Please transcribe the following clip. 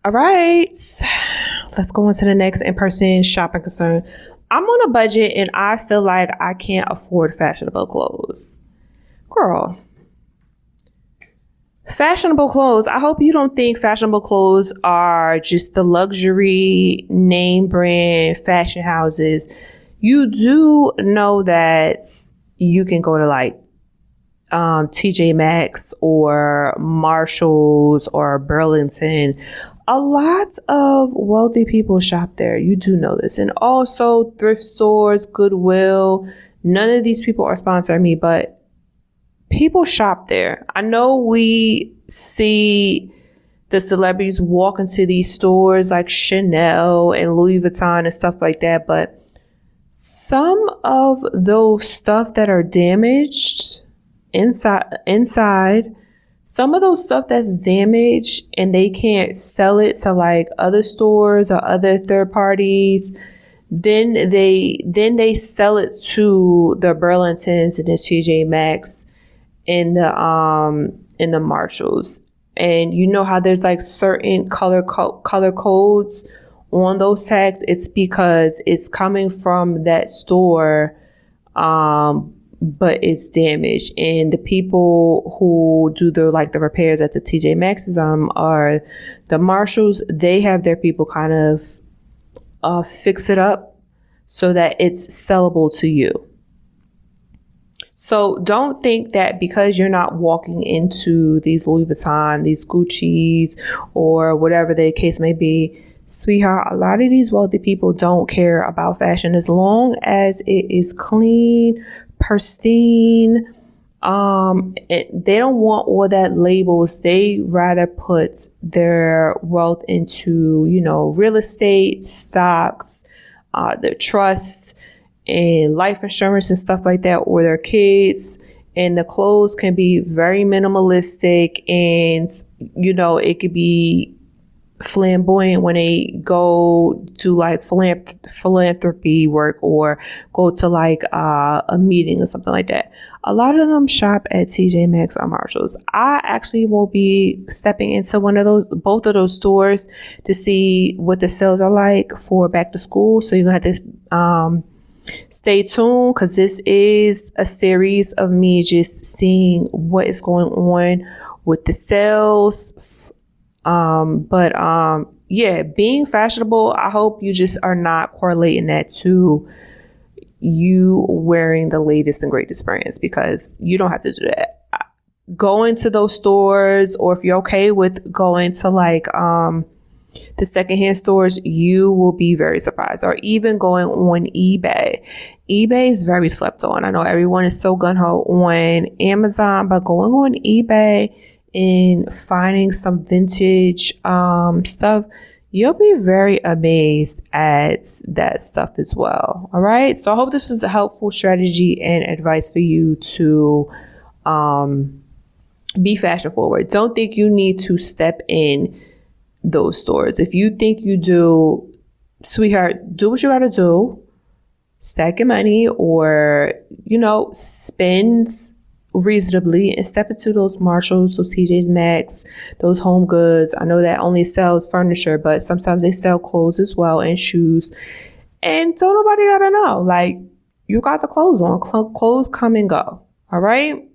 All right, let's go on to the next in-person shopping concern. I'm on a budget and I feel like I can't afford fashionable clothes. Girl, fashionable clothes. I hope you don't think fashionable clothes are just the luxury name brand fashion houses. You do know that you can go to like TJ Maxx or Marshalls or Burlington. A lot of wealthy people shop there. You do know this. And also thrift stores, Goodwill. None of these people are sponsoring me, but people shop there. I know we see the celebrities walk into these stores like Chanel and Louis Vuitton and stuff like that, but some of those stuff that are damaged inside, some of those stuff that's damaged and they can't sell it to like other stores or other third parties, then they sell it to the Burlingtons and the TJ Maxx in the Marshalls. And you know how there's like certain color codes on those tags? It's because it's coming from that store, but it's damaged. And the people who do the repairs at the TJ Maxx's or the Marshalls, they have their people kind of fix it up so that it's sellable to you. So don't think that because you're not walking into these Louis Vuitton, these Gucci's, or whatever the case may be, sweetheart, a lot of these wealthy people don't care about fashion as long as it is clean, pristine. They don't want all that labels. They rather put their wealth into, real estate, stocks, their trusts, and life insurance and stuff like that, or their kids. And the clothes can be very minimalistic, and it could be flamboyant when they go do like philanthropy work or go to like a meeting or something like that. A lot of them shop at TJ Maxx or Marshalls. I actually will be stepping into both of those stores to see what the sales are like for back to school. So you're gonna have to stay tuned, because this is a series of me just seeing what is going on with the sales. Being fashionable, I hope you just are not correlating that to you wearing the latest and greatest brands, because you don't have to do that. Go into those stores, or if you're okay with going to like the secondhand stores, you will be very surprised. Or even going on eBay. eBay is very slept on. I know everyone is so gung-ho on Amazon, but going on eBay and finding some vintage stuff, you'll be very amazed at that stuff as well. All right. So I hope this was a helpful strategy and advice for you to be fashion forward. Don't think you need to step in those stores. If you think you do, sweetheart, do what you gotta do. Stack your money, or spend reasonably and step into those Marshalls, those TJ Maxx, those Home Goods. I know that only sells furniture, but sometimes they sell clothes as well, and shoes. And don't nobody gotta know. Like, you got the clothes on. Clothes come and go. All right.